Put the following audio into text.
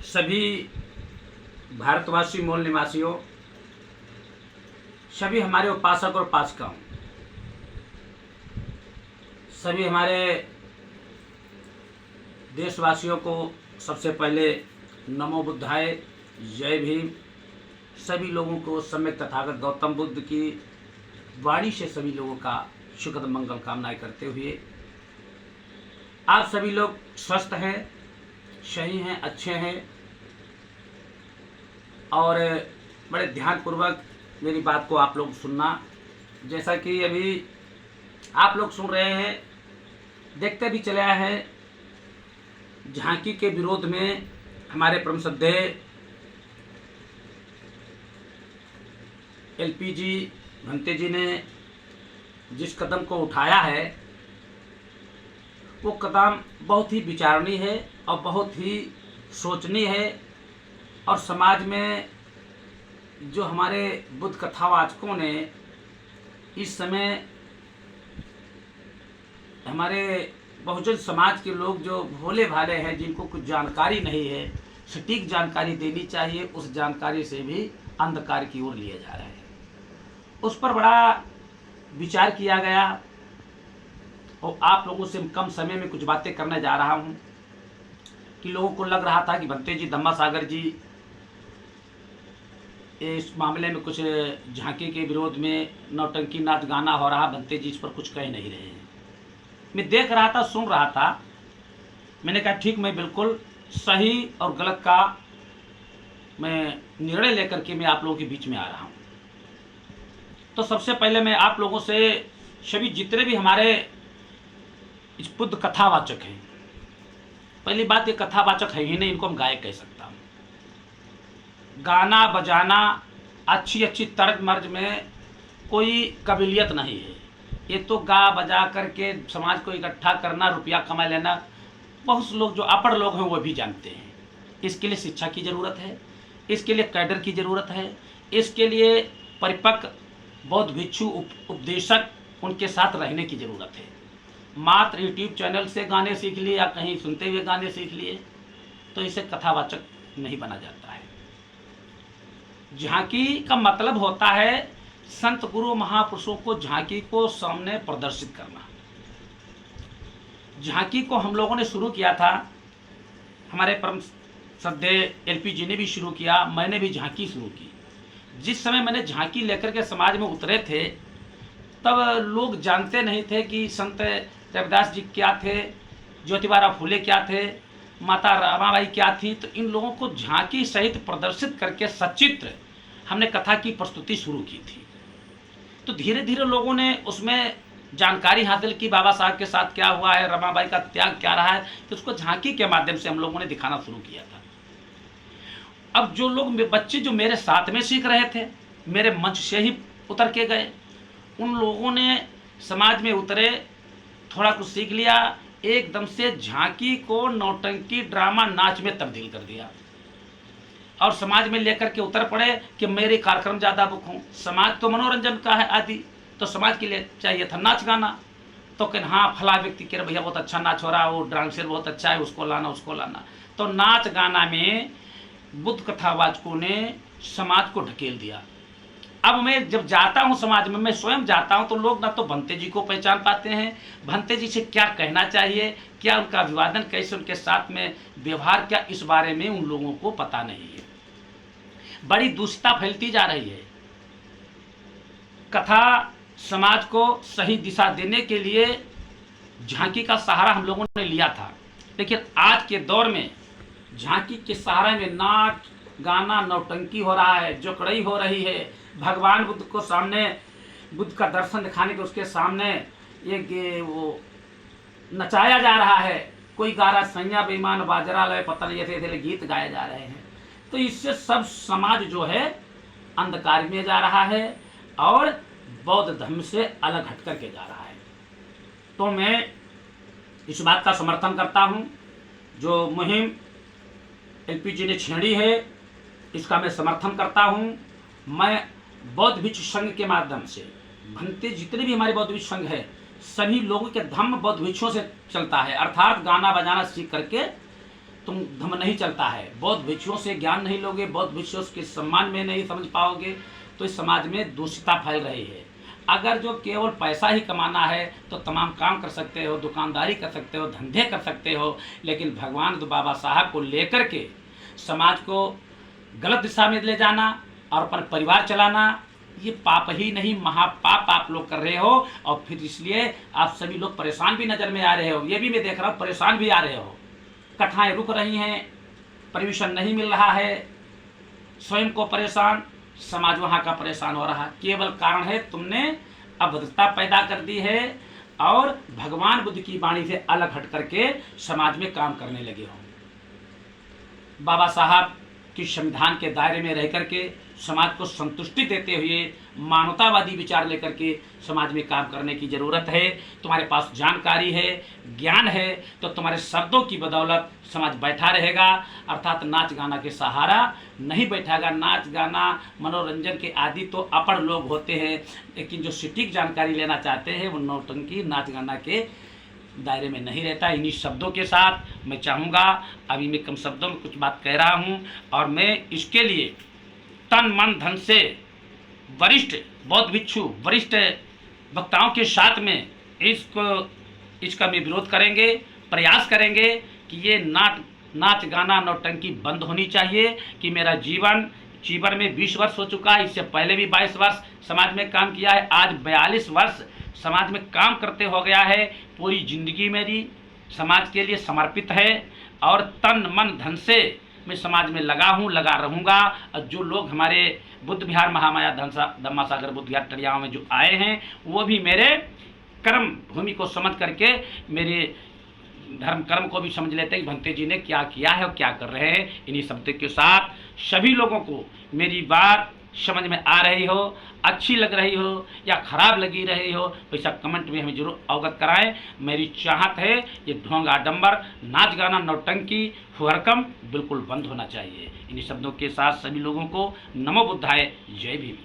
सभी भारतवासी मूल निवासियों, सभी हमारे उपासक और उपासिकाओं, सभी हमारे देशवासियों को सबसे पहले नमो बुद्धाय, जय भीम। सभी लोगों को सम्यक तथागत गौतम बुद्ध की वाणी से सभी लोगों का सुखद मंगल कामनाएं करते हुए, आप सभी लोग स्वस्थ हैं, सही हैं, अच्छे हैं और बड़े ध्यानपूर्वक मेरी बात को आप लोग सुनना। जैसा कि अभी आप लोग सुन रहे हैं, देखते भी चले आए हैं, झांकी के विरोध में हमारे परम श्रद्धेय एलपी जी भंते जी ने जिस कदम को उठाया है, वो कदम बहुत ही विचारणीय है और बहुत ही सोचनीय है। और समाज में जो हमारे बुद्ध कथावाचकों ने इस समय हमारे बहुजन समाज के लोग जो भोले भाले हैं, जिनको कुछ जानकारी नहीं है, सटीक जानकारी देनी चाहिए, उस जानकारी से भी अंधकार की ओर लिए जा रहे हैं। उस पर बड़ा विचार किया गया और आप लोगों से कम समय में कुछ बातें करने जा रहा हूं कि लोगों को लग रहा था कि भंते जी, धम्मा सागर जी इस मामले में कुछ झांकी के विरोध में नौटंकी नाच गाना हो रहा, भंते जी इस पर कुछ कह नहीं रहे हैं। मैं देख रहा था, सुन रहा था, मैंने कहा ठीक, मैं बिल्कुल सही और गलत का मैं निर्णय लेकर के मैं आप लोगों के बीच में आ रहा हूं। तो सबसे पहले मैं आप लोगों से, सभी जितने भी हमारे इस बुद्ध कथावाचक हैं, पहली बात ये कथावाचक है ही नहीं, इनको हम गायक कह सकता हूँ। गाना बजाना, अच्छी अच्छी तर्ज मर्ज में कोई काबिलियत नहीं है। ये तो गा बजा करके समाज को इकट्ठा करना, रुपया कमा लेना, बहुत से लोग जो अपढ़ लोग हैं वो भी जानते हैं। इसके लिए शिक्षा की ज़रूरत है, इसके लिए कैडर की ज़रूरत है, इसके लिए परिपक्व बौद्ध भिक्षु उपदेशक उनके साथ रहने की ज़रूरत है। मात्र यूट्यूब चैनल से गाने सीख लिए या कहीं सुनते हुए गाने सीख लिए तो इसे कथावाचक नहीं बना जाता है। झांकी का मतलब होता है संत गुरु महापुरुषों को झांकी को सामने प्रदर्शित करना। झांकी को हम लोगों ने शुरू किया था, हमारे परम श्रद्धेय एलपी जी ने भी शुरू किया, मैंने भी झांकी शुरू की। जिस समय मैंने झांकी लेकर के समाज में उतरे थे, तब लोग जानते नहीं थे कि संत रविदास जी क्या थे, ज्योतिबा फूले क्या थे, माता रमाबाई क्या थी। तो इन लोगों को झांकी सहित प्रदर्शित करके सचित्र हमने कथा की प्रस्तुति शुरू की थी। तो धीरे धीरे लोगों ने उसमें जानकारी हासिल की, बाबा साहब के साथ क्या हुआ है, रमाबाई का त्याग क्या रहा है, तो उसको झांकी के माध्यम से हम लोगों ने दिखाना शुरू किया था। अब जो लोग बच्चे जो मेरे साथ में सीख रहे थे, मेरे मंच से ही उतर के गए, उन लोगों ने समाज में उतरे, थोड़ा कुछ सीख लिया, एकदम से झांकी को नौटंकी ड्रामा नाच में तब्दील कर दिया और समाज में लेकर के उतर पड़े कि मेरे कार्यक्रम ज़्यादा बुक हों। समाज तो मनोरंजन का है आदि, तो समाज के लिए चाहिए था नाच गाना। तो कि हाँ, फला व्यक्ति कह रहे भैया बहुत अच्छा नाच हो रहा है, वो डांसर बहुत अच्छा है, उसको लाना उसको लाना। तो नाच गाना में बुद्ध कथावाचकों ने समाज को ढकेल दिया। अब मैं जब जाता हूँ समाज में, मैं स्वयं जाता हूँ, तो लोग ना तो भंते जी को पहचान पाते हैं, भंते जी से क्या कहना चाहिए, क्या उनका अभिवादन, कैसे उनके साथ में व्यवहार, क्या इस बारे में उन लोगों को पता नहीं है। बड़ी दुष्टता फैलती जा रही है। कथा समाज को सही दिशा देने के लिए झांकी का सहारा हम लोगों ने लिया था, लेकिन आज के दौर में झांकी के सहारे में नाच गाना नौटंकी हो रहा है, जोकड़ई हो रही है। भगवान बुद्ध को सामने, बुद्ध का दर्शन दिखाने के उसके सामने एक वो नचाया जा रहा है। कोई गा रहा सैया बेईमान बाजरा लय पता नहीं, ऐसे गीत गाए जा रहे हैं। तो इससे सब समाज जो है अंधकार में जा रहा है और बौद्ध धर्म से अलग हट करके जा रहा है। तो मैं इस बात का समर्थन करता हूँ, जो मुहिम एलपी जी ने छेड़ी है, इसका मैं समर्थन करता हूँ। मैं बौद्ध भिक्षु संघ के माध्यम से, भंते जितने भी हमारे बौद्ध भिक्षु संघ है, सभी लोगों के धम्म बौद्ध भिक्षुओं से चलता है, अर्थात गाना बजाना सीख करके तुम धम नहीं चलता है, बौद्ध भिक्षुओं से ज्ञान नहीं लोगे, बौद्ध भिक्षुओं के सम्मान में नहीं समझ पाओगे, तो इस समाज में दूषितता फैल रही है। अगर जो केवल पैसा ही कमाना है तो तमाम काम कर सकते हो, दुकानदारी कर सकते हो, धंधे कर सकते हो, लेकिन भगवान बाबा साहब को लेकर के समाज को गलत दिशा में ले जाना और अपना परिवार चलाना, ये पाप ही नहीं महापाप आप लोग कर रहे हो। और फिर इसलिए आप सभी लोग परेशान भी नज़र में आ रहे हो, ये भी मैं देख रहा हूँ, परेशान भी आ रहे हो। कथाएं रुक रही हैं, परमिशन नहीं मिल रहा है, स्वयं को परेशान, समाज वहाँ का परेशान हो रहा। केवल कारण है तुमने अभद्रता पैदा कर दी है और भगवान बुद्ध की वाणी से अलग हट करके समाज में काम करने लगे हो। बाबा साहब की संविधान के दायरे में रह करके समाज को संतुष्टि देते हुए मानवतावादी विचार लेकर के समाज में काम करने की ज़रूरत है। तुम्हारे पास जानकारी है, ज्ञान है, तो तुम्हारे शब्दों की बदौलत समाज बैठा रहेगा, अर्थात नाच गाना के सहारा नहीं बैठेगा। नाच गाना मनोरंजन के आदि तो अपर लोग होते हैं, लेकिन जो सटीक जानकारी लेना चाहते हैं वो नौटंकी नाच गाना के दायरे में नहीं रहता। इन्हीं शब्दों के साथ मैं चाहूँगा, अभी मैं कम शब्दों में कुछ बात कह रहा हूँ, और मैं इसके लिए तन मन धन से वरिष्ठ बौद्ध भिक्षु वरिष्ठ वक्ताओं के साथ में इसका मैं विरोध करेंगे, प्रयास करेंगे कि ये नाच गाना नौटंकी बंद होनी चाहिए। कि मेरा जीवन में 20 वर्ष हो चुका है, इससे पहले भी 22 वर्ष समाज में काम किया है, आज 42 वर्ष समाज में काम करते हो गया है। पूरी जिंदगी मेरी समाज के लिए समर्पित है और तन मन धन से मैं समाज में लगा हूँ, लगा रहूँगा। और जो लोग हमारे बुद्ध विहार महामाया धम्मा सागर बुद्ध विहार टड़ियाओं में जो आए हैं, वो भी मेरे कर्म भूमि को समझ करके मेरे धर्म कर्म को भी समझ लेते हैं कि भंते जी ने क्या किया है और क्या कर रहे हैं। इन्हीं शब्द के साथ सभी लोगों को मेरी बात समझ में आ रही हो, अच्छी लग रही हो या खराब लगी रही हो, वैसा कमेंट में हमें जरूर अवगत कराएं। मेरी चाहत है ये ढोंग आडंबर नाच गाना नौटंकी हुहरकम बिल्कुल बंद होना चाहिए। इन्हीं शब्दों के साथ सभी लोगों को नमो बुद्धाय, जय भीम।